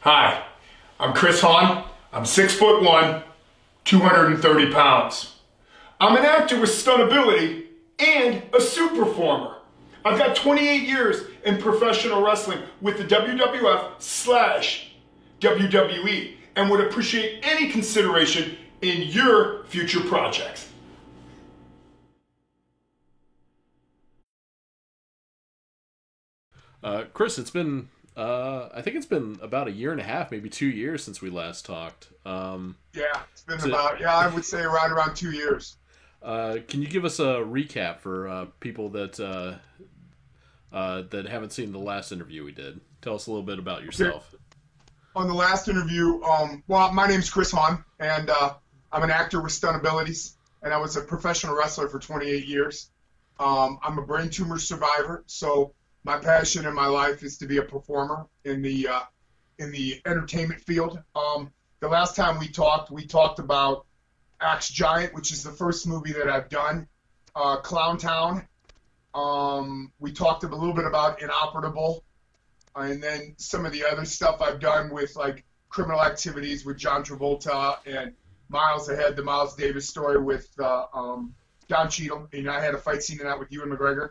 Hi, I'm Chris Hahn. I'm 6'1", 230 pounds. I'm an actor with stunt ability and a suit performer. I've got 28 years in professional wrestling with the WWF/WWE and would appreciate any consideration in your future projects. Chris, I think it's been about a year and a half, maybe 2 years since we last talked. Yeah, it's been I would say around 2 years. Can you give us a recap for people that that haven't seen the last interview we did? Tell us a little bit about yourself. On the last interview, well, my name's Chris Hahn, and I'm an actor with stunt abilities, and I was a professional wrestler for 28 years. I'm a brain tumor survivor, so my passion in my life is to be a performer in the entertainment field. The last time we talked about Axe Giant, which is the first movie that I've done, Clown Town. We talked a little bit about Inoperable, and then some of the other stuff I've done with like Criminal Activities with John Travolta and Miles Ahead, the Miles Davis story with Don Cheadle, and I had a fight scene in that with Ewan McGregor.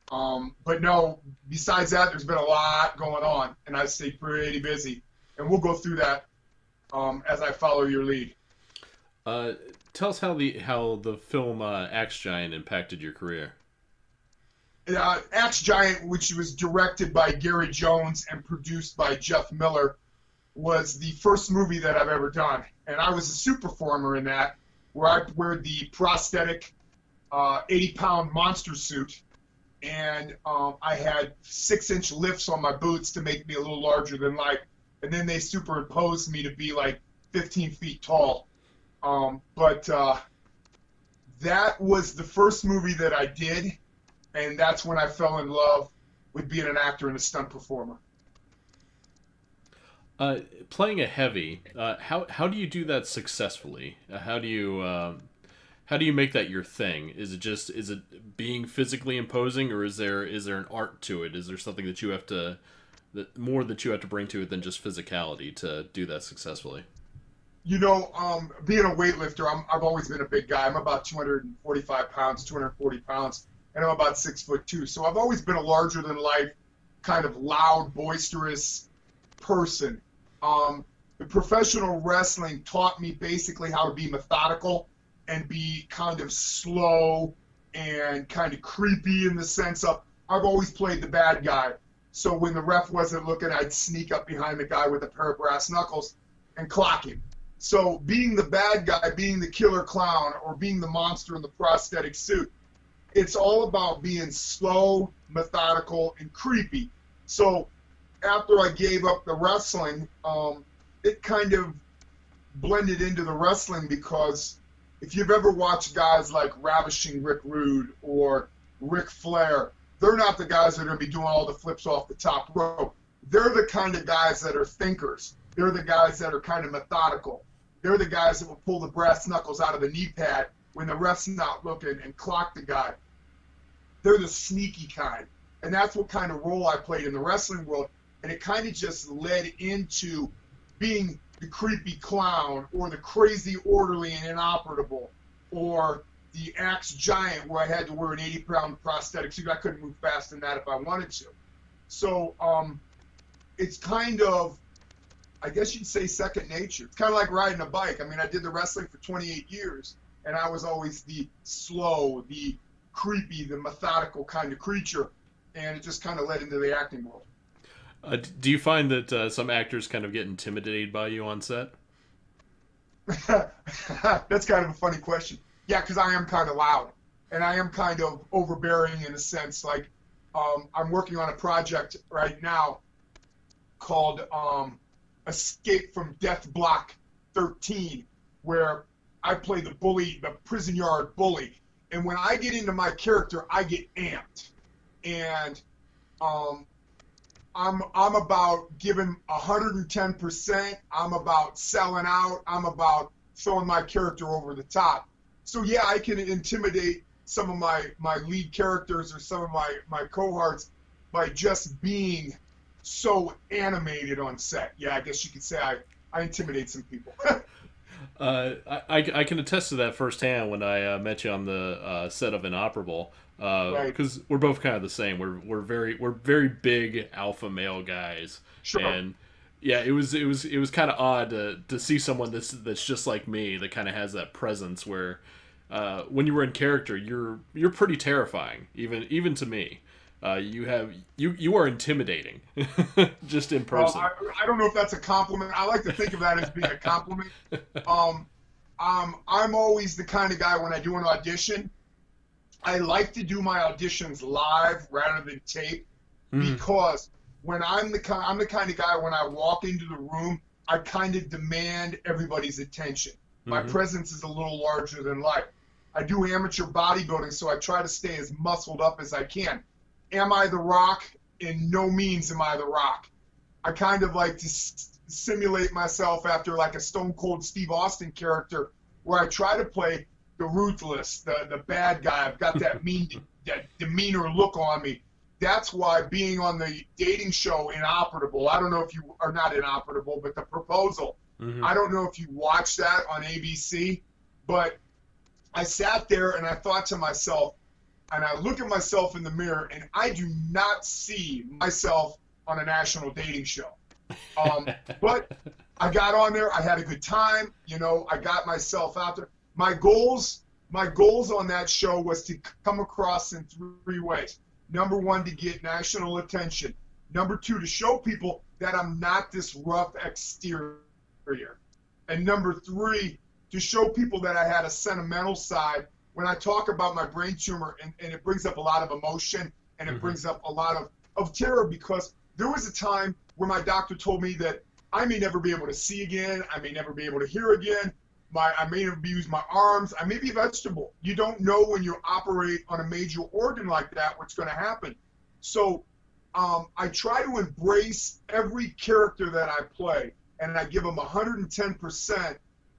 But no, besides that, there's been a lot going on, and I've stayed pretty busy. And we'll go through that as I follow your lead. Tell us how the film Axe Giant impacted your career. Axe Giant, which was directed by Gary Jones and produced by Jeff Miller, was the first movie that I've ever done. And I was a suit performer in that, where I wear the prosthetic 80-pound monster suit. And I had 6-inch lifts on my boots to make me a little larger than life. And then they superimposed me to be like 15 feet tall. But that was the first movie that I did, and that's when I fell in love with being an actor and a stunt performer. Playing a heavy, how do you do that successfully? How do you make that your thing? Is it being physically imposing, or is there an art to it? Is there something that you have to bring to it than just physicality to do that successfully? You know, being a weightlifter, I've always been a big guy. I'm about 245 pounds, 240 pounds, and I'm about 6'2". So I've always been a larger than life, kind of loud, boisterous person. The professional wrestling taught me basically how to be methodical and be kind of slow and kind of creepy in the sense of I've always played the bad guy. So when the ref wasn't looking, I'd sneak up behind the guy with a pair of brass knuckles and clock him. So being the bad guy, being the killer clown, or being the monster in the prosthetic suit, it's all about being slow, methodical, and creepy. So after I gave up the wrestling, it kind of blended into the wrestling, because if you've ever watched guys like Ravishing Rick Rude or Ric Flair, they're not the guys that are going to be doing all the flips off the top rope. They're the kind of guys that are thinkers. They're the guys that are kind of methodical. They're the guys that will pull the brass knuckles out of the knee pad when the ref's not looking and clock the guy. They're the sneaky kind. And that's what kind of role I played in the wrestling world. And it kind of just led into being the creepy clown, or the crazy orderly and inoperable, or the Axe Giant, where I had to wear an 80-pound prosthetic suit. I couldn't move fast in that if I wanted to. So it's kind of, I guess you'd say, second nature. It's kind of like riding a bike. I mean, I did the wrestling for 28 years, and I was always the slow, the creepy, the methodical kind of creature, and it just kind of led into the acting world. Do you find that some actors kind of get intimidated by you on set? That's kind of a funny question. Yeah, because I am kind of loud, and I am kind of overbearing in a sense. Like, I'm working on a project right now called Escape from Death Block 13, where I play the bully, the prison yard bully. And when I get into my character, I get amped. And I'm about giving 110%. I'm about selling out. I'm about throwing my character over the top. So yeah, I can intimidate some of my lead characters or some of my cohorts by just being so animated on set. Yeah, I guess you could say I intimidate some people. I can attest to that firsthand when I met you on the set of Inoperable, because we're both kind of the same. We're very big alpha male guys, Sure. And yeah, it was kind of odd to see someone that's just like me, that kind of has that presence where when you were in character, you're pretty terrifying, even to me. You are intimidating, just in person. Well, I don't know if that's a compliment. I like to think of that as being a compliment. I'm always the kind of guy when I do an audition, I like to do my auditions live rather than tape, because when I'm the kind of guy when I walk into the room, I kind of demand everybody's attention. My presence is a little larger than life. I do amateur bodybuilding, so I try to stay as muscled up as I can. Am I The Rock? In no means am I The Rock. I kind of like to simulate myself after like a Stone Cold Steve Austin character, where I try to play the ruthless, the bad guy. I've got that that demeanor look on me. That's why being on the dating show Inoperable, I don't know if you are not Inoperable, but The Proposal. I don't know if you watched that on ABC, but I sat there and I thought to myself, and I look at myself in the mirror, and I do not see myself on a national dating show. But I got on there. I had a good time. You know, I got myself out there. My goals on that show was to come across in 3 ways. Number 1, to get national attention. Number 2, to show people that I'm not this rough exterior. And number 3, to show people that I had a sentimental side. When I talk about my brain tumor, and it brings up a lot of emotion, and it brings up a lot of terror, because there was a time where my doctor told me that I may never be able to see again, I may never be able to hear again, I may never use my arms, I may be a vegetable. You don't know when you operate on a major organ like that what's going to happen. So I try to embrace every character that I play, and I give them 110%,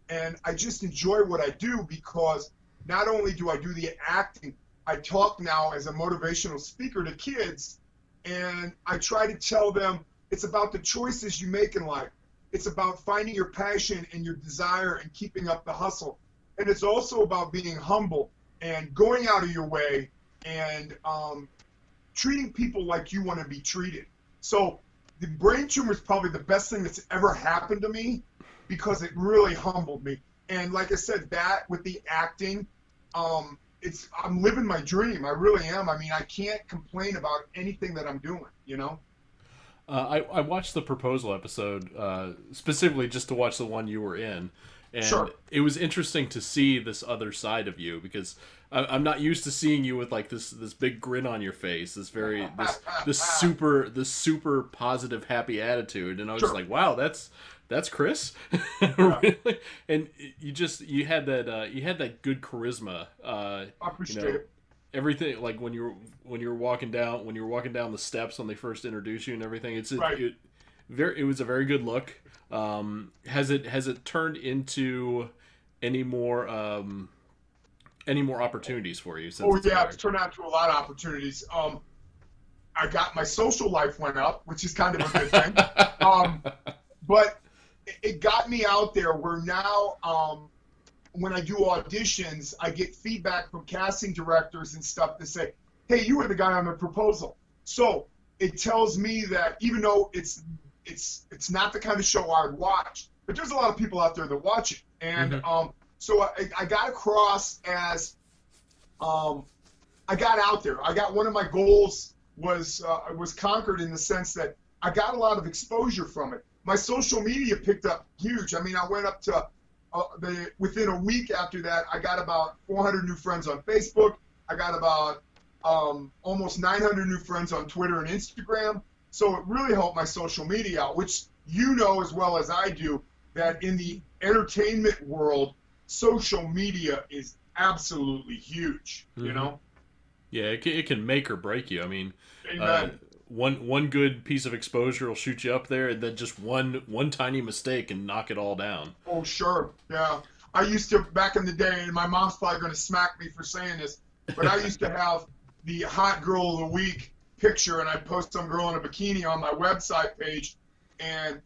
and I just enjoy what I do, because not only do I do the acting, I talk now as a motivational speaker to kids, and I try to tell them it's about the choices you make in life. It's about finding your passion and your desire and keeping up the hustle. And it's also about being humble and going out of your way and treating people like you want to be treated. So the brain tumor is probably the best thing that's ever happened to me, because it really humbled me. And like I said, that with the acting, I'm living my dream. I really am. I mean, I can't complain about anything that I'm doing, you know? I watched the Proposal episode specifically just to watch the one you were in, and it was interesting to see this other side of you, because I'm not used to seeing you with like this big grin on your face, this super positive, happy attitude, and I was just like, wow, that's Chris. Really? And you had that good charisma. I appreciate it. Everything, like when you were walking down the steps when they first introduced you and everything, it was a very good look. Has it turned into any more opportunities for you since? It's turned out to a lot of opportunities. I got my social life went up, which is kind of a good thing. But it got me out there where now, when I do auditions, I get feedback from casting directors and stuff to say, hey, you were the guy on The Proposal. So it tells me that even though it's not the kind of show I would watch, but there's a lot of people out there that watch it. And so I got across as I got out there. I got one of my goals was conquered in the sense that I got a lot of exposure from it. My social media picked up huge. I mean, I went up to within a week after that, I got about 400 new friends on Facebook. I got about almost 900 new friends on Twitter and Instagram. So it really helped my social media out, which you know as well as I do, that in the entertainment world, social media is absolutely huge, you know? Yeah, it can make or break you. I mean, Amen. One good piece of exposure will shoot you up there, and then just one tiny mistake and knock it all down. Oh, sure. Yeah. I used to, back in the day, and my mom's probably going to smack me for saying this, but I used to have the hot girl of the week picture and I'd post some girl in a bikini on my website page. And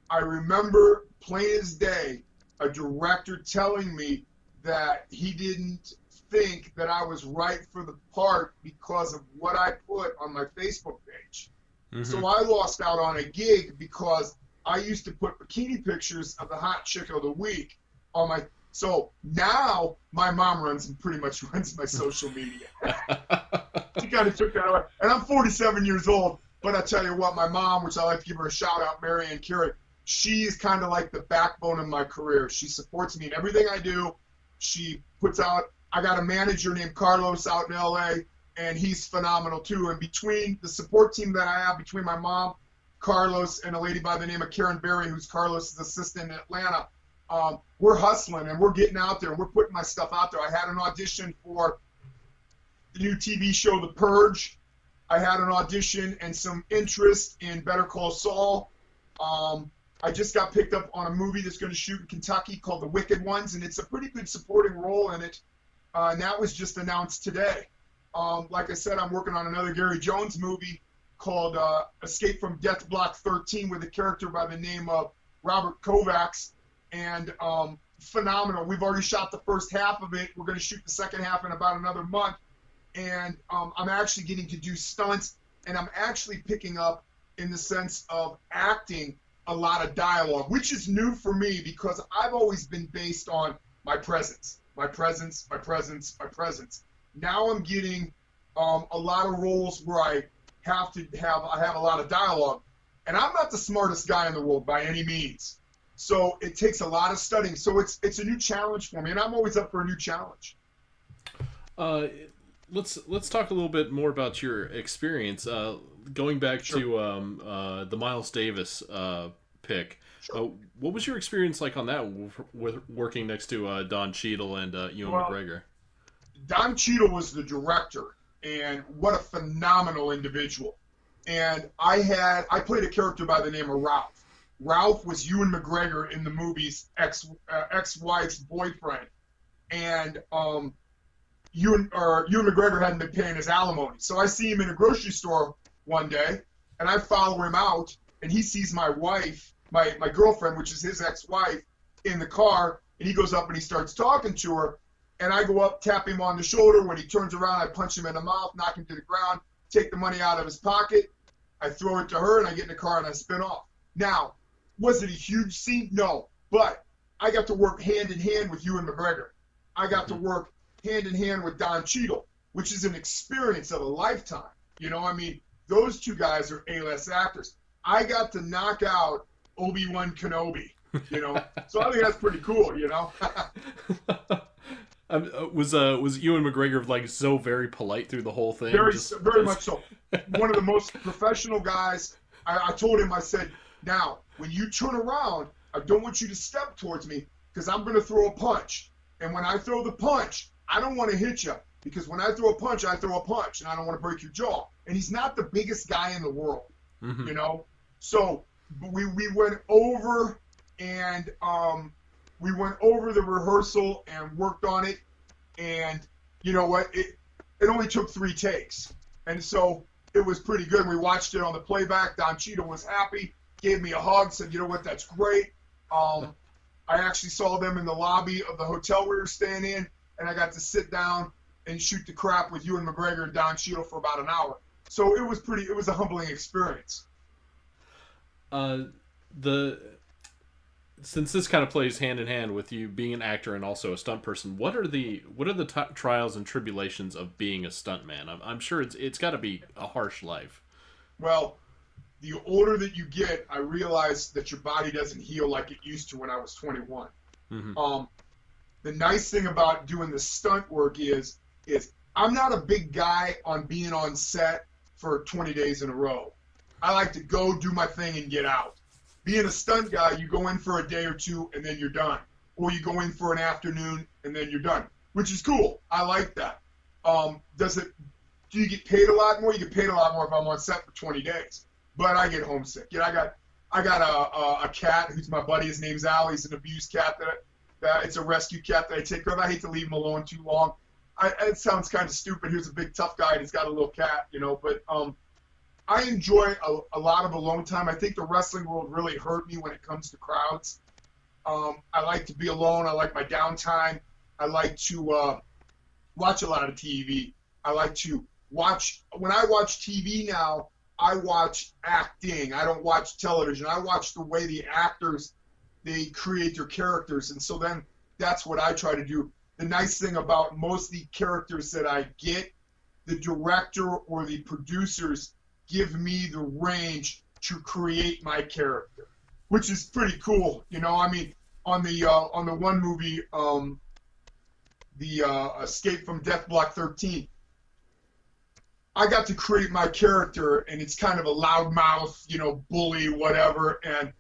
I remember plain as day a director telling me that he didn't think that I was right for the part because of what I put on my Facebook page. Mm-hmm. So I lost out on a gig because I used to put bikini pictures of the hot chick of the week on my. So now my mom pretty much runs my social media. She kind of took that away. And I'm 47 years old, but I tell you what, my mom, which I like to give her a shout out, Mary Ann Carey, she's kind of like the backbone of my career. She supports me in everything I do. She puts out, I got a manager named Carlos out in LA, and he's phenomenal too. And between the support team that I have, between my mom, Carlos, and a lady by the name of Karen Berry, who's Carlos's assistant in Atlanta, we're hustling and we're getting out there and we're putting my stuff out there. I had an audition for the new TV show The Purge. I had an audition and some interest in Better Call Saul. I just got picked up on a movie that's going to shoot in Kentucky called The Wicked Ones, and it's a pretty good supporting role in it. And that was just announced today. Like I said, I'm working on another Gary Jones movie called Escape from Death Block 13 with a character by the name of Robert Kovacs. And phenomenal. We've already shot the first half of it. We're going to shoot the second half in about another month. And I'm actually getting to do stunts, and I'm actually picking up, in the sense of acting, a lot of dialogue, which is new for me because I've always been based on my presence, my presence, my presence, my presence. Now I'm getting a lot of roles where I have a lot of dialogue, and I'm not the smartest guy in the world by any means. So it takes a lot of studying. So it's a new challenge for me, and I'm always up for a new challenge. Let's talk a little bit more about your experience. Going back to the Miles Davis pick, Sure. What was your experience like on that with working next to Don Cheadle and Ewan McGregor? Don Cheadle was the director, and what a phenomenal individual. And I played a character by the name of Ralph. Ralph was Ewan McGregor in the movie's ex-wife's boyfriend, and Ewan McGregor hadn't been paying his alimony. So I see him in a grocery store one day, and I follow him out, and he sees my wife, my girlfriend, which is his ex-wife, in the car, and he goes up and he starts talking to her, and I go up, tap him on the shoulder. When he turns around, I punch him in the mouth, knock him to the ground, take the money out of his pocket, I throw it to her, and I get in the car and I spin off. Now, was it a huge scene? No, but I got to work hand in hand with Ewan McGregor. I got to work hand in hand with Don Cheadle, which is an experience of a lifetime. You know, I mean, those two guys are A-list actors. I got to knock out Obi-Wan Kenobi, you know, so I think that's pretty cool, you know. Was Ewan McGregor like so very polite through the whole thing? Very much so. One of the most professional guys. I told him, I said, now, when you turn around, I don't want you to step towards me because I'm going to throw a punch. And when I throw the punch, I don't want to hit you because when I throw a punch, and I don't want to break your jaw. And he's not the biggest guy in the world, you know. So we went over and we went over the rehearsal and worked on it. And you know what? It only took 3 takes, and so it was pretty good. We watched it on the playback. Don Cheadle was happy, gave me a hug, said, "You know what? That's great." I actually saw them in the lobby of the hotel we were staying in, and I got to sit down and shoot the crap with Ewan McGregor and Don Cheadle for about an hour. So it was a humbling experience. Since this kind of plays hand in hand with you being an actor and also a stunt person, what are the trials and tribulations of being a stuntman? I'm sure it's got to be a harsh life. Well, the older that you get, I realize that your body doesn't heal like it used to when I was 21. Mm-hmm. The nice thing about doing the stunt work is I'm not a big guy on being on set for 20 days in a row. I like to go do my thing and get out. Being a stunt guy, you go in for a day or two and then you're done. Or you go in for an afternoon and then you're done, which is cool. I like that. Do you get paid a lot more? You get paid a lot more if I'm on set for 20 days. But I get homesick. You know, I got a cat who's my buddy. His name's Al. He's an abused cat that it's a rescue cat that I take care of. I hate to leave him alone too long. It sounds kind of stupid. He was a big tough guy and he's got a little cat, you know. But I enjoy a lot of alone time. I think the wrestling world really hurt me when it comes to crowds. I like to be alone. I like my downtime. I like to watch a lot of TV. I like to watch, when I watch TV now, I watch acting. I don't watch television. I watch the way the actors, they create their characters. And so then that's what I try to do. The nice thing about most of the characters that I get, the director or the producers give me the range to create my character, which is pretty cool. You know, I mean, on the one movie, the Escape from Death Block 13, I got to create my character, and it's kind of a loudmouth, you know, bully, whatever, and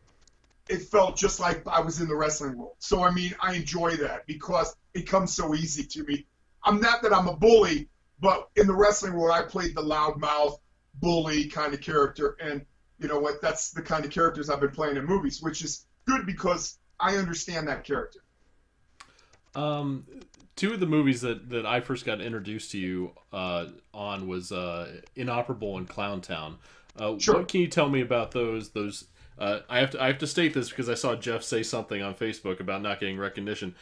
it felt just like I was in the wrestling world. So, I mean, I enjoy that because it comes so easy to me. I'm not that I'm a bully, but in the wrestling world, I played the loudmouth, bully kind of character, and you know what? That's the kind of characters I've been playing in movies, which is good because I understand that character. Two of the movies that I first got introduced to you on was Inoperable and Clowntown. Sure. What can you tell me about those? I have to state this because I saw Jeff say something on Facebook about not getting recognition.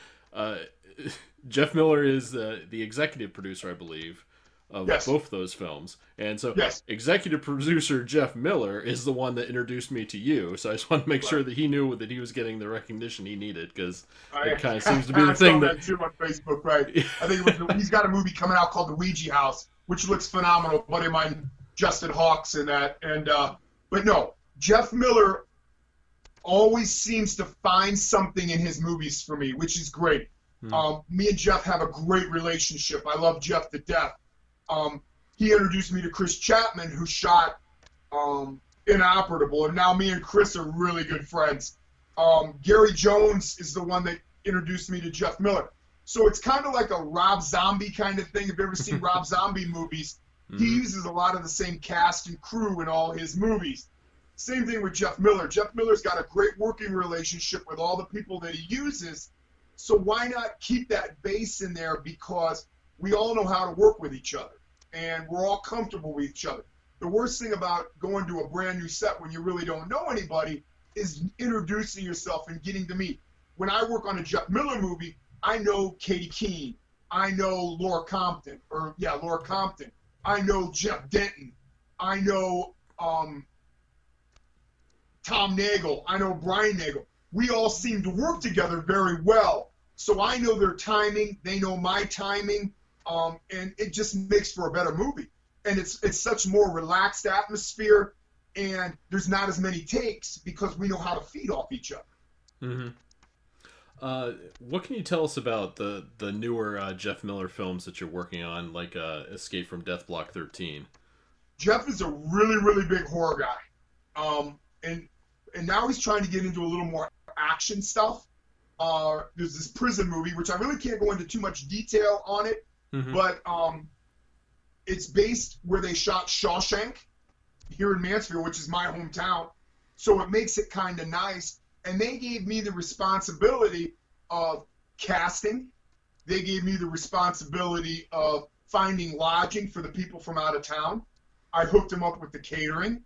Jeff Miller is the executive producer, I believe, of both those films. And so executive producer Jeff Miller is the one that introduced me to you. So I just wanted to make sure that he knew that he was getting the recognition he needed, because it kind of seems to be the thing that too on Facebook, right? I think it was, he's got a movie coming out called The Ouija House, which looks phenomenal. A buddy of mine, Justin Hawks, in that. And but no, Jeff Miller always seems to find something in his movies for me, which is great. Me and Jeff have a great relationship. I love Jeff to death. He introduced me to Chris Chapman, who shot Inoperable, and now me and Chris are really good friends. Gary Jones is the one that introduced me to Jeff Miller. So it's kind of like a Rob Zombie kind of thing. If you've ever seen Rob Zombie movies, he uses a lot of the same cast and crew in all his movies. Same thing with Jeff Miller. Jeff Miller's got a great working relationship with all the people that he uses. So why not keep that base in there, because we all know how to work with each other, and we're all comfortable with each other. The worst thing about going to a brand new set when you really don't know anybody is introducing yourself and getting to meet. When I work on a Jeff Miller movie, I know Katie Keene. I know Laura Compton. I know Jeff Denton. I know Tom Nagel. I know Brian Nagel. We all seem to work together very well. So I know their timing. They know my timing. And it just makes for a better movie. And it's such more relaxed atmosphere, and there's not as many takes because we know how to feed off each other. What can you tell us about the newer Jeff Miller films that you're working on, like Escape from Death Block 13? Jeff is a really, really big horror guy. And now he's trying to get into a little more action stuff. There's this prison movie, which I really can't go into too much detail on it, but it's based where they shot Shawshank here in Mansfield, which is my hometown. So it makes it kind of nice. And they gave me the responsibility of casting. They gave me the responsibility of finding lodging for the people from out of town. I hooked them up with the catering.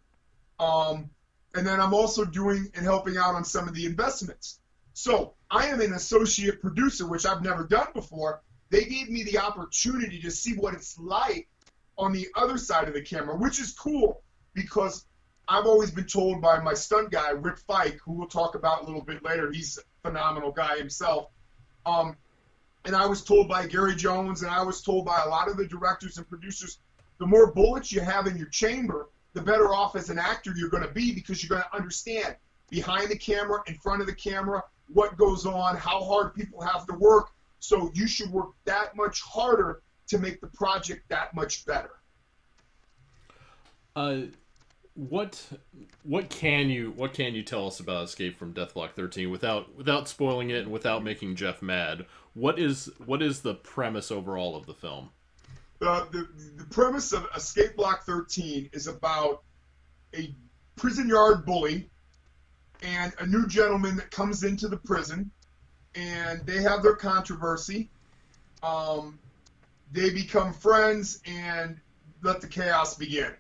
And then I'm also doing and helping out on some of the investments. So I am an associate producer, which I've never done before. They gave me the opportunity to see what it's like on the other side of the camera, which is cool because I've always been told by my stunt guy, Rick Fike, who we'll talk about a little bit later. He's a phenomenal guy himself. And I was told by Gary Jones, and I was told by a lot of the directors and producers, the more bullets you have in your chamber, the better off as an actor you're going to be, because you're going to understand behind the camera, in front of the camera, what goes on, how hard people have to work. So you should work that much harder to make the project that much better. What can you tell us about Escape from Death Block 13 without spoiling it and without making Jeff mad? What is the premise overall of the film? The premise of Escape Block 13 is about a prison yard bully and a new gentleman that comes into the prison, and they have their controversy. They become friends and let the chaos begin.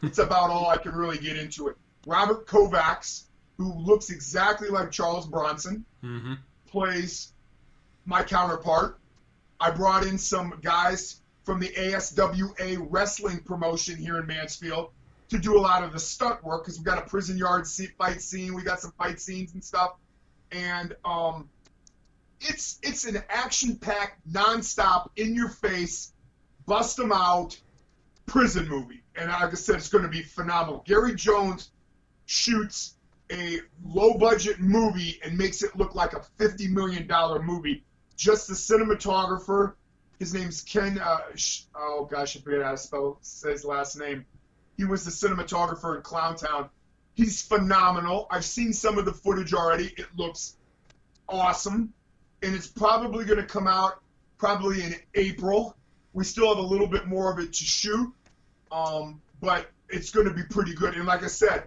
It's about all I can really get into it. Robert Kovacs, who looks exactly like Charles Bronson, plays my counterpart. I brought in some guys from the ASWA wrestling promotion here in Mansfield to do a lot of the stunt work, because we got a prison yard fight scene, we got some fight scenes and stuff, and it's an action-packed, non-stop, in-your-face, bust 'em out prison movie. And like I said, it's going to be phenomenal. Gary Jones shoots a low-budget movie and makes it look like a $50 million movie. Just the cinematographer, his name's Ken, oh gosh, I forget how to say his last name. He was the cinematographer in Clowntown. He's phenomenal. I've seen some of the footage already. It looks awesome. And it's probably going to come out probably in April. We still have a little bit more of it to shoot, but it's going to be pretty good. And like I said,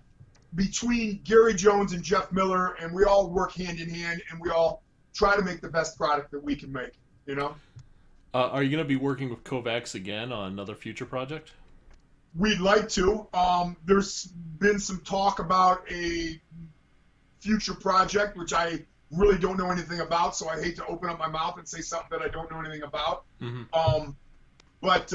between Gary Jones and Jeff Miller, and we all work hand in hand, and we all try to make the best product that we can make, you know? Are you going to be working with Kovacs again on another future project? We'd like to. There's been some talk about a future project, which I really don't know anything about, so I hate to open up my mouth and say something that I don't know anything about. But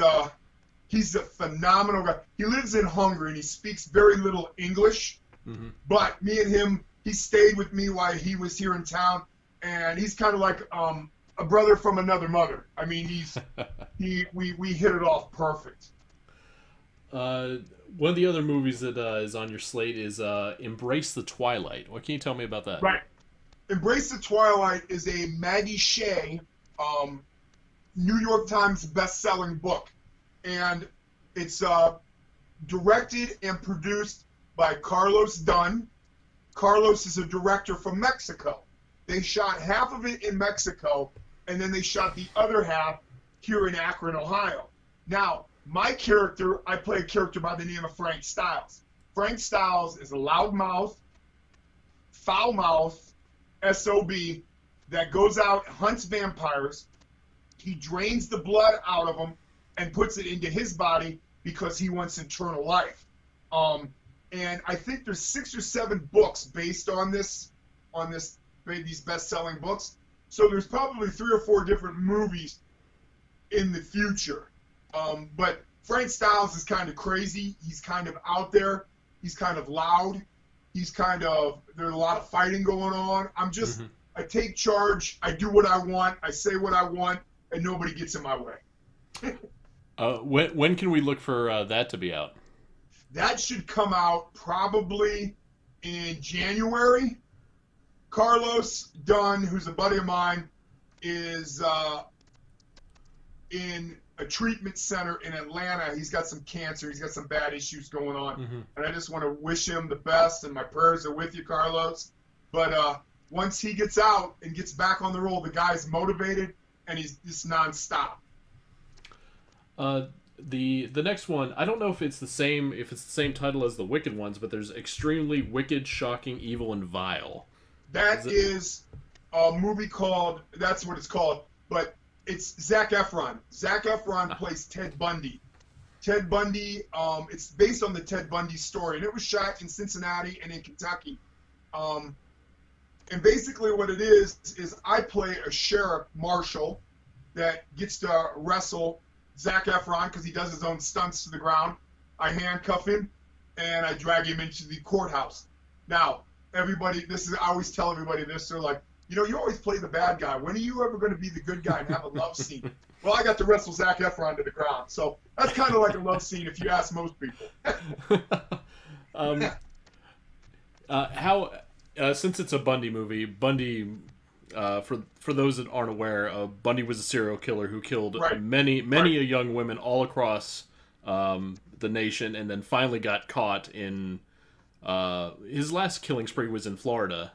he's a phenomenal guy. He lives in Hungary, and he speaks very little English. But me and him, he stayed with me while he was here in town, and he's kind of like a brother from another mother. I mean, we hit it off perfect. One of the other movies that is on your slate is Embrace the Twilight. What can you tell me about that? Right. Embrace the Twilight is a Maggie Shea New York Times best-selling book. And it's directed and produced by Carlos Dunn. Carlos is a director from Mexico. They shot half of it in Mexico, and then they shot the other half here in Akron, Ohio. Now, my character, I play a character by the name of Frank Styles. Frank Styles is a loudmouth, foul-mouthed SOB that goes out, hunts vampires. He drains the blood out of them and puts it into his body because he wants eternal life. And I think there's 6 or 7 books based on these best-selling books. So there's probably 3 or 4 different movies in the future. But Frank Styles is kind of crazy. He's kind of out there. He's kind of loud. There's a lot of fighting going on. I take charge. I do what I want. I say what I want, and nobody gets in my way. When can we look for that to be out? That should come out probably in January. Carlos Dunn, who's a buddy of mine, is in a treatment center in Atlanta. He's got some cancer. He's got some bad issues going on. And I just want to wish him the best, and my prayers are with you, Carlos. But once he gets out and gets back on the roll, the guy's motivated, and he's just nonstop. The next one, I don't know if it's the same title as the Wicked ones, but there's Extremely Wicked, Shocking, Evil, and Vile. That is a movie called, that's what it's called, but it's Zac Efron. Zac Efron plays Ted Bundy. Ted Bundy, it's based on the Ted Bundy story, and it was shot in Cincinnati and in Kentucky. And basically what it is I play a sheriff marshal that gets to wrestle Zac Efron because he does his own stunts to the ground. I handcuff him, and I drag him into the courthouse. Now, I always tell everybody this, they're like, you always play the bad guy. When are you ever going to be the good guy and have a love scene? Well, I got to wrestle Zac Efron to the ground. So that's kind of like a love scene if you ask most people. Since it's a Bundy movie, for those that aren't aware, Bundy was a serial killer who killed many young women all across the nation, and then finally got caught in his last killing spree was in Florida,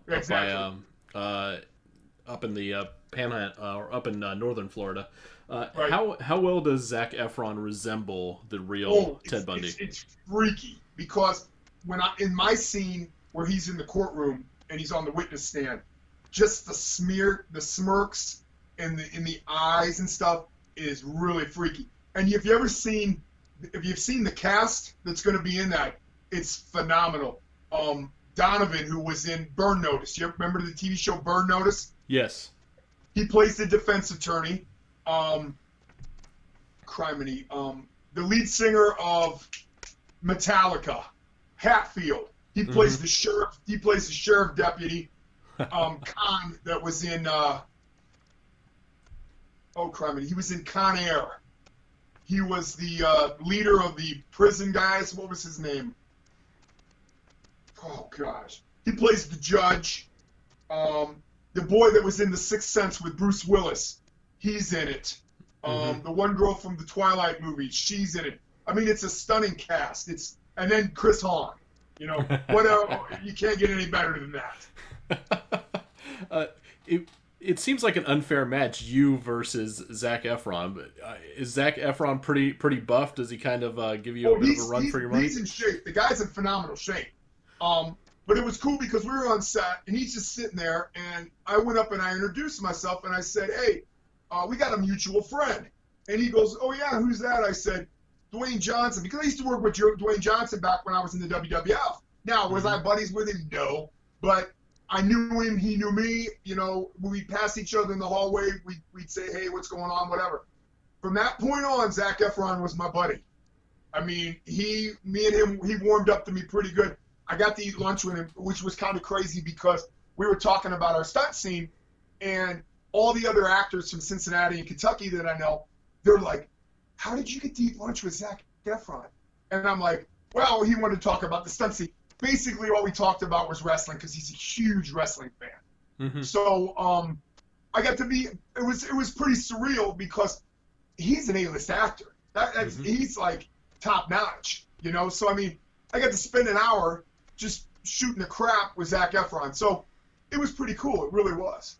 Exactly. up in the Panhandle, or up in northern Florida. How well does Zac Efron resemble the real Ted Bundy? It's freaky because in my scene where he's in the courtroom and he's on the witness stand, just the smirks in the eyes and stuff is really freaky. And if you ever seen if you've seen the cast that's going to be in that, it's phenomenal. Donovan, who was in Burn Notice. You remember the TV show Burn Notice? Yes. He plays the defense attorney. Criminy. The lead singer of Metallica, Hatfield. He plays the sheriff. He plays the sheriff deputy. Khan, that was in. Criminy. He was in Con Air. He was the leader of the prison guys. What was his name? Oh, gosh. He plays the judge. The boy that was in The Sixth Sense with Bruce Willis, he's in it. The one girl from the Twilight movies, she's in it. I mean, it's a stunning cast. And then Chris Hahn. You know, you can't get any better than that. It seems like an unfair match, you versus Zac Efron. But is Zac Efron pretty buff? Does he kind of give you a bit of a run for your money? He's in shape. The guy's in phenomenal shape. But it was cool because we were on set, and he's just sitting there, and I went up and I introduced myself, and I said, hey, we got a mutual friend. And he goes, oh, yeah, who's that? I said, Dwayne Johnson, because I used to work with Dwayne Johnson back when I was in the WWF. Now, was I buddies with him? No. But I knew him, he knew me. You know, when we'd pass each other in the hallway, we'd say, hey, what's going on, whatever. From that point on, Zac Efron was my buddy. I mean, me and him, he warmed up to me pretty good. I got to eat lunch with him, which was kind of crazy because we were talking about our stunt scene, and all the other actors from Cincinnati and Kentucky that I know, they're like, how did you get to eat lunch with Zac Efron? And I'm like, well, he wanted to talk about the stunt scene. Basically, all we talked about was wrestling because he's a huge wrestling fan. So I got to be, it was pretty surreal because he's an A-list actor. He's like top notch, you know? So, I mean, I got to spend an hour just shooting the crap with Zac Efron. So it was pretty cool. It really was.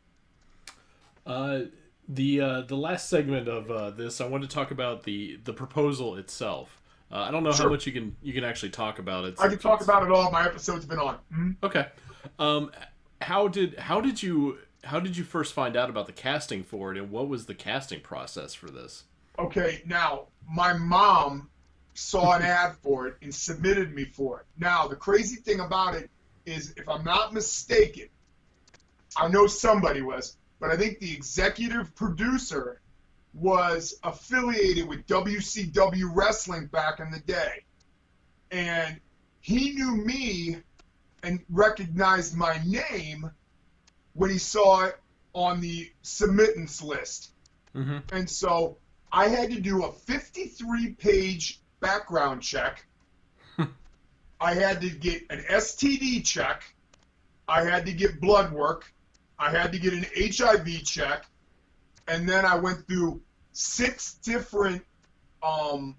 The last segment of this, I want to talk about the proposal itself. I don't know how much you can actually talk about it. I can talk about it all. My episode's been on. Okay. How did you first find out about the casting for it, and what was the casting process for this? Okay, now my mom saw an ad for it and submitted me for it. Now the crazy thing about it is, if I'm not mistaken, I know somebody was, but I think the executive producer was affiliated with WCW Wrestling back in the day. And he knew me and recognized my name when he saw it on the submittance list. And so I had to do a 53-page background check. I had to get an STD check. I had to get blood work. I had to get an HIV check. And then I went through 6 different Skype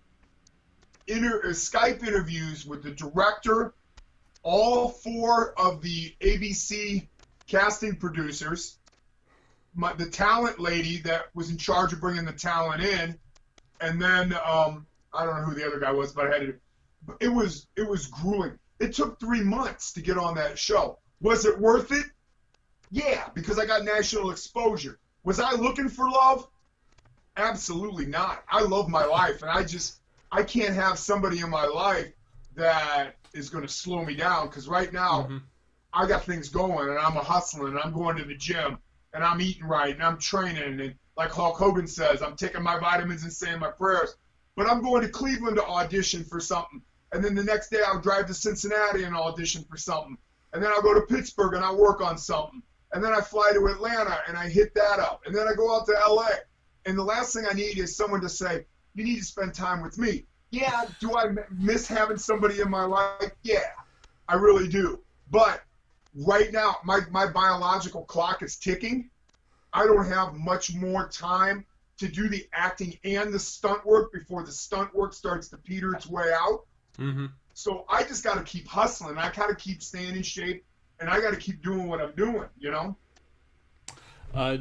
interviews with the director, all 4 of the ABC casting producers, the talent lady that was in charge of bringing the talent in, and then I don't know who the other guy was, but I had to. It was grueling. It took 3 months to get on that show. Was it worth it? Yeah, because I got national exposure. Was I looking for love? Absolutely not. I love my life, and I can't have somebody in my life that is going to slow me down, because right now I got things going, and I'm a hustler, and I'm going to the gym, and I'm eating right, and I'm training, and like Hulk Hogan says, I'm taking my vitamins and saying my prayers. But I'm going to Cleveland to audition for something, and then the next day I'll drive to Cincinnati and audition for something, and then I'll go to Pittsburgh and I'll work on something. And then I fly to Atlanta and I hit that up. And then I go out to LA. And the last thing I need is someone to say, you need to spend time with me. Yeah, do I miss having somebody in my life? Yeah, I really do. But right now, my biological clock is ticking. I don't have much more time to do the acting and the stunt work before the stunt work starts to peter its way out. So I just got to keep hustling. I got to keep staying in shape. And I got to keep doing what I'm doing, you know.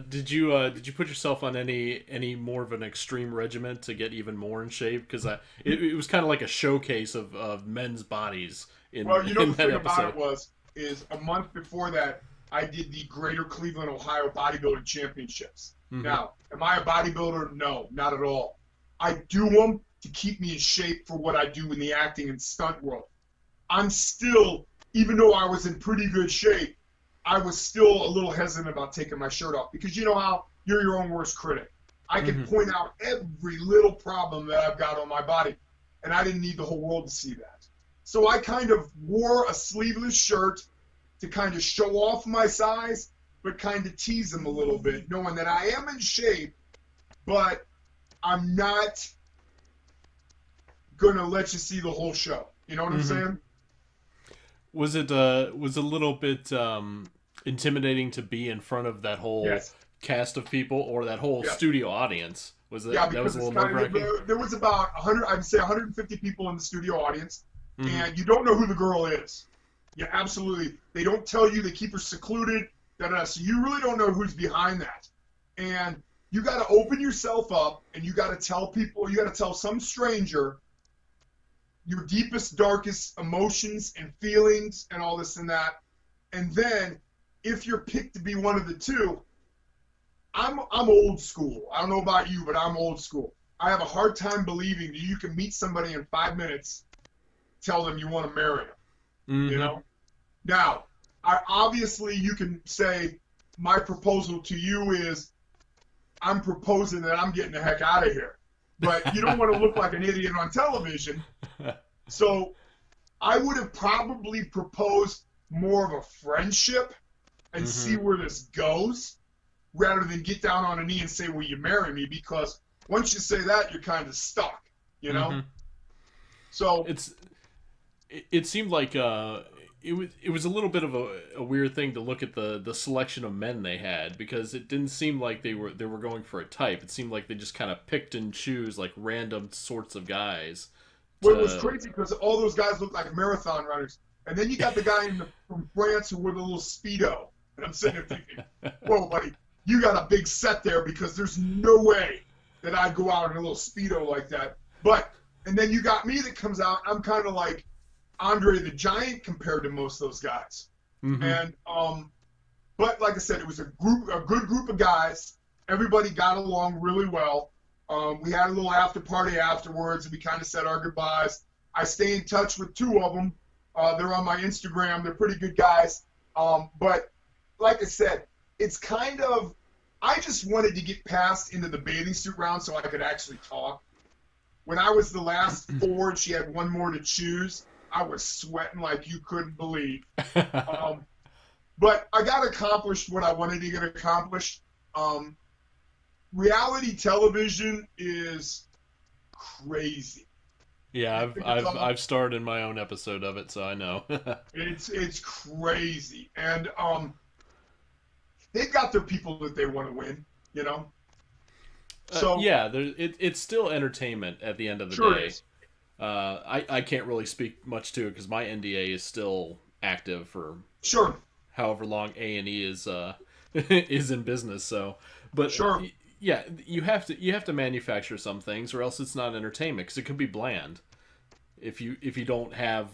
Did you put yourself on any more of an extreme regimen to get even more in shape? Because it was kind of like a showcase of men's bodies in well, you know, in the that thing episode. about it is a month before that I did the Greater Cleveland, Ohio Bodybuilding Championships. Now, am I a bodybuilder? No, not at all. I do them to keep me in shape for what I do in the acting and stunt world. I'm still, even though I was in pretty good shape, I was still a little hesitant about taking my shirt off, because you know how you're your own worst critic. I can point out every little problem that I've got on my body, and I didn't need the whole world to see that. So I kind of wore a sleeveless shirt to kind of show off my size, but kind of tease them a little bit, knowing that I am in shape, but I'm not going to let you see the whole show. You know what I'm saying? Was it a little bit intimidating to be in front of that whole cast of people, or that whole studio audience? Was it? Yeah, that was a little nerve-wracking? There was about 100, I'd say 150 people in the studio audience, and you don't know who the girl is. Yeah, absolutely. They don't tell you. They keep her secluded. So you really don't know who's behind that. And you got to open yourself up, and you got to tell people, you got to tell some stranger your deepest, darkest emotions and feelings and all this and that. And then, if you're picked to be one of the two, I'm old school. I don't know about you, but I'm old school. I have a hard time believing that you can meet somebody in 5 minutes, tell them you want to marry them. You know? Now, obviously you can say, my proposal to you is, I'm proposing that I'm getting the heck out of here. But you don't want to look like an idiot on television. So I would have probably proposed more of a friendship and see where this goes, rather than get down on a knee and say, will you marry me? Because once you say that, you're kind of stuck, you know? So it seemed like it was a little bit of a weird thing to look at the selection of men they had, because it didn't seem like they were going for a type. It seemed like they just kind of picked and choose like random sorts of guys. Well, it was crazy because all those guys looked like marathon runners. And then you got the guy from France who wore the little Speedo. And I'm sitting there thinking, whoa, buddy, you got a big set there, because there's no way that I'd go out in a little Speedo like that. And then you got me that comes out, I'm kind of like Andre the Giant compared to most of those guys. And, but like I said, it was a good group of guys. Everybody got along really well. We had a little after party afterwards, and we kind of said our goodbyes. I stay in touch with two of them. They're on my Instagram. They're pretty good guys. But like I said, it's kind of, I just wanted to get past into the bathing suit round so I could actually talk. When I was the last four and she had one more to choose, I was sweating like you couldn't believe. But I got accomplished what I wanted to get accomplished. Reality television is crazy. Yeah, I've starred in my own episode of it, so I know. It's crazy, and they've got their people that they want to win, you know. So yeah, it's still entertainment at the end of the day. Is. I can't really speak much to it because my NDA is still active for however long A&E is is in business. So, but yeah, you have to manufacture some things, or else it's not entertainment, because it could be bland. If you don't have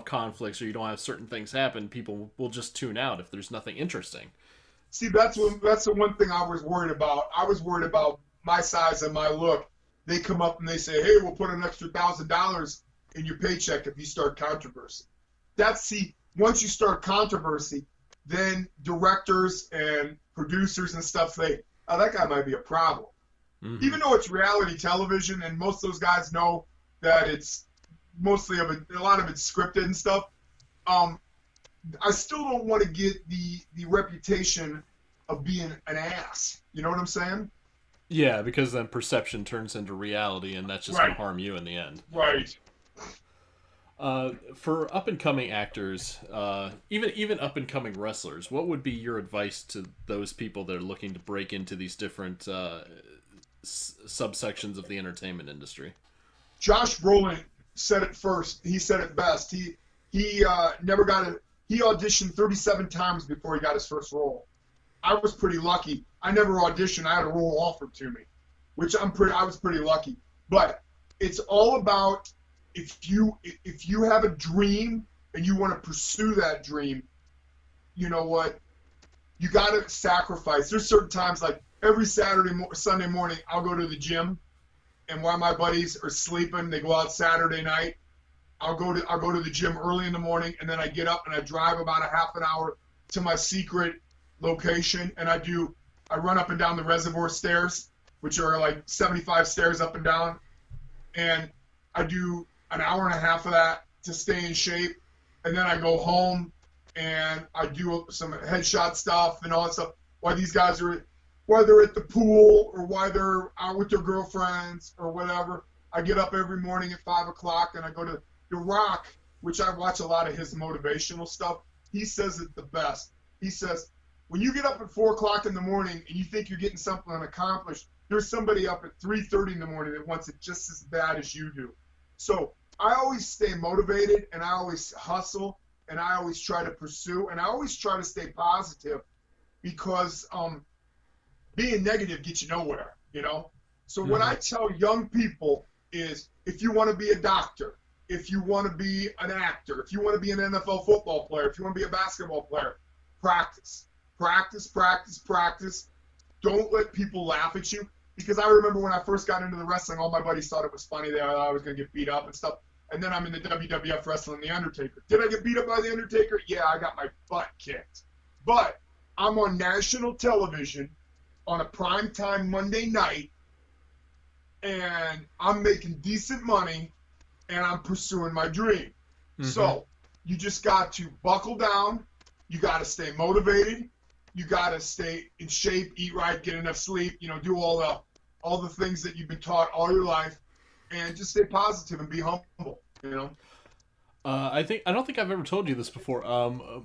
conflicts, or you don't have certain things happen, people will just tune out if there's nothing interesting. See, that's the one thing I was worried about. I was worried about my size and my look. They come up and they say, "Hey, we'll put an extra $1,000 in your paycheck if you start controversy." Once you start controversy, then directors and producers and stuff say, "Oh, that guy might be a problem." Even though it's reality television, and most of those guys know that it's mostly a lot of it's scripted and stuff, I still don't want to get the reputation of being an ass. You know what I'm saying? Yeah, because then perception turns into reality, and that's just going to harm you in the end. Right. For up-and-coming actors, even up-and-coming wrestlers, what would be your advice to those people that are looking to break into these different subsections of the entertainment industry? Josh Brolin said it first. He said it best. He never got it. He auditioned 37 times before he got his first role. I was pretty lucky. I never auditioned. I had a role offered to me, which I was pretty lucky. But it's all about, if you have a dream and you want to pursue that dream, you know what? You got to sacrifice. There's certain times, like every Sunday morning, I'll go to the gym, and while my buddies are sleeping, they go out Saturday night. I'll go to the gym early in the morning, and then I get up and I drive about a half an hour to my secret location, and I run up and down the reservoir stairs, which are like 75 stairs up and down, and I do an hour and a half of that to stay in shape, and then I go home and I do some headshot stuff and all that stuff while these guys are, whether they're at the pool or while they're out with their girlfriends or whatever. I get up every morning at 5 o'clock and I go to The Rock, which I watch a lot of his motivational stuff. He says it the best. He says, when you get up at 4 o'clock in the morning and you think you're getting something accomplished, there's somebody up at 3:30 in the morning that wants it just as bad as you do. So I always stay motivated, and I always hustle, and I always try to pursue, and I always try to stay positive, because being negative gets you nowhere, you know? So what I tell young people is, if you want to be a doctor, if you want to be an actor, if you want to be an NFL football player, if you want to be a basketball player, practice. Practice, practice, practice. Don't let people laugh at you. Because I remember when I first got into the wrestling, all my buddies thought it was funny. They thought I was going to get beat up and stuff. And then I'm in the WWF wrestling The Undertaker. Did I get beat up by The Undertaker? Yeah, I got my butt kicked. But I'm on national television on a primetime Monday night, and I'm making decent money, and I'm pursuing my dream. So you just got to buckle down. You got to stay motivated. You got to stay in shape, eat right, get enough sleep, you know, do all the things that you've been taught all your life, and just stay positive and be humble, you know. I don't think I've ever told you this before.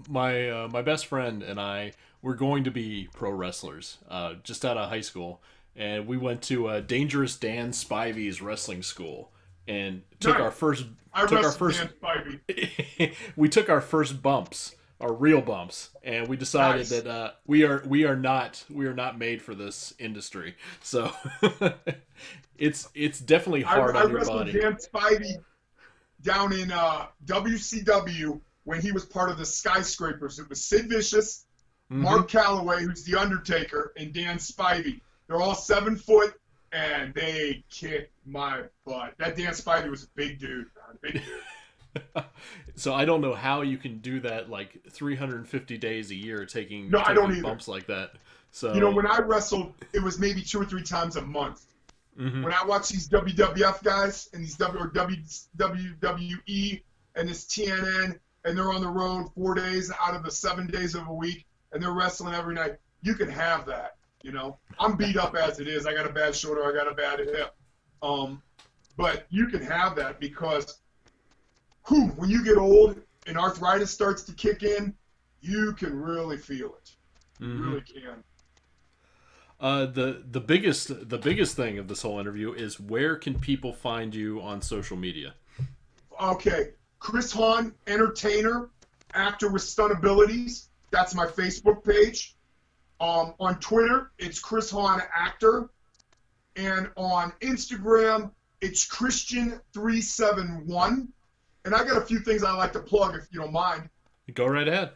My best friend and I were going to be pro wrestlers just out of high school, and we went to Dangerous Dan Spivey's wrestling school and took our first. Dan Spivey. We took our first bumps. Our real bumps, and we decided that we are not made for this industry. So it's definitely hard on your body. I wrestled Dan Spivey down in WCW when he was part of the Skyscrapers. It was Sid Vicious, Mark Calloway, who's the Undertaker, and Dan Spivey. They're all 7 foot, and they kicked my butt. That Dan Spivey was a big dude, man. Big dude. So I don't know how you can do that like 350 days a year taking bumps like that. So you know, when I wrestled, it was maybe 2 or 3 times a month. When I watch these WWF guys and these WWE and this TNN, and they're on the road 4 days out of the 7 days of a week, and they're wrestling every night, you can have that. You know, I'm beat up as it is. I got a bad shoulder. I got a bad hip. But you can have that because when you get old and arthritis starts to kick in, you can really feel it. You really can. The biggest thing of this whole interview is, where can people find you on social media? Okay, Chris Hahn, entertainer, actor with stunt abilities. That's my Facebook page. On Twitter, it's Chris Hahn actor, and on Instagram, it's Christian371. And I got a few things I like to plug, if you don't mind. Go right ahead.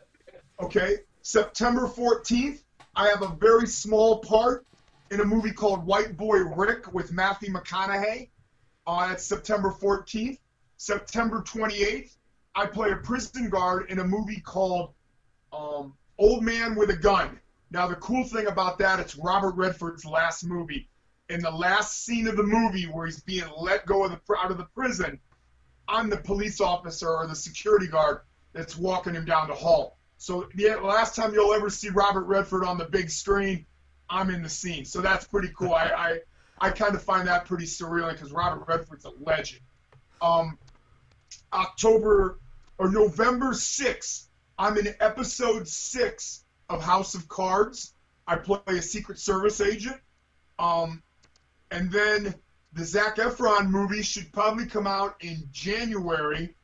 Okay. September 14th, I have a very small part in a movie called White Boy Rick with Matthew McConaughey. That's September 14th. September 28th, I play a prison guard in a movie called Old Man with a Gun. Now, the cool thing about that, it's Robert Redford's last movie. In the last scene of the movie where he's being let go out of the prison, I'm the police officer or the security guard that's walking him down the hall. So the last time you'll ever see Robert Redford on the big screen, I'm in the scene. So that's pretty cool. I kind of find that pretty surreal because Robert Redford's a legend. November 6th, I'm in episode 6 of House of Cards. I play a Secret Service agent. And then the Zac Efron movie should probably come out in January.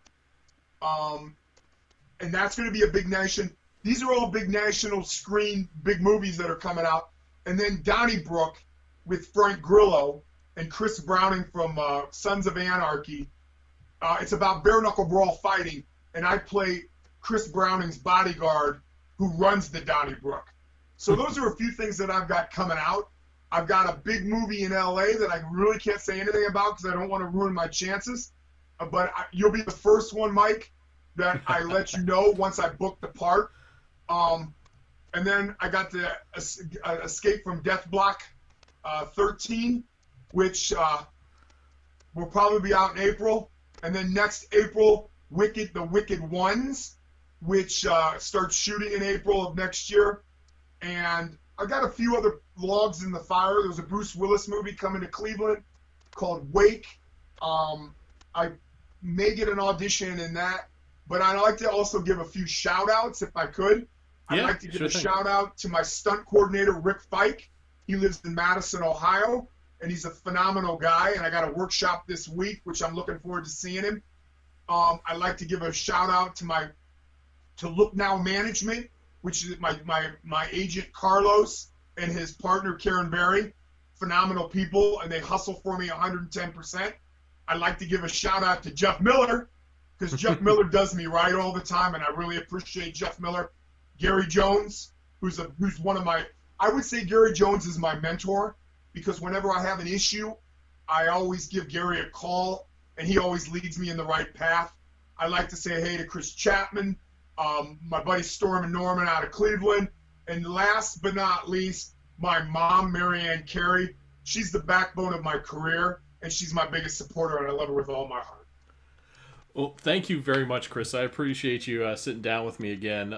And that's going to be a big nation. These are all big national screen, big movies that are coming out. And then Donnybrook with Frank Grillo and Chris Browning from Sons of Anarchy. It's about bare knuckle brawl fighting, and I play Chris Browning's bodyguard who runs the Donnybrook. So those are a few things that I've got coming out. I've got a big movie in LA that I really can't say anything about because I don't want to ruin my chances. But you'll be the first one, Mike, that I let you know once I book the part. And then I got the Escape from Death Block 13, which will probably be out in April. And then next April, The Wicked Ones, which starts shooting in April of next year. And I got a few other logs in the fire. There's a Bruce Willis movie coming to Cleveland called Wake. I may get an audition in that, but I'd like to also give a few shout-outs if I could. I'd like to give a shout-out to my stunt coordinator, Rick Fike. He lives in Madison, Ohio, and he's a phenomenal guy, and I got a workshop this week, which I'm looking forward to seeing him. I'd like to give a shout-out to Look Now Management, which is my agent, Carlos, and his partner, Karen Berry. Phenomenal people, and they hustle for me 110%. I'd like to give a shout-out to Jeff Miller, because Jeff Miller does me right all the time, and I really appreciate Jeff Miller. Gary Jones, who's one of my, I would say Gary Jones is my mentor, because whenever I have an issue, I always give Gary a call, and he always leads me in the right path. I'd like to say hey to Chris Chapman, my buddy Storm and Norman out of Cleveland, and last but not least, my mom, Marianne Carey. She's the backbone of my career, and she's my biggest supporter, and I love her with all my heart. Well, thank you very much, Chris. I appreciate you sitting down with me again.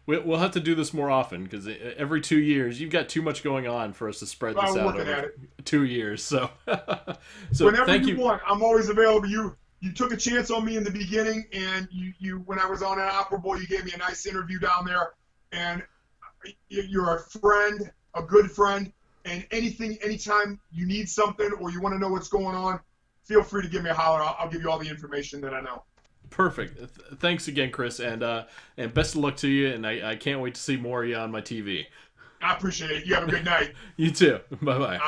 We'll have to do this more often, because every 2 years, you've got too much going on for us to spread this out over 2 years. So, whenever you want, I'm always available. You took a chance on me in the beginning, and you when I was on Inoperable, you gave me a nice interview down there, and you're a friend, a good friend, and anytime you need something or you want to know what's going on, feel free to give me a holler. I'll give you all the information that I know. Perfect. Thanks again, Chris, and best of luck to you, and I can't wait to see more of you on my TV. I appreciate it. You have a good night. You too. Bye-bye.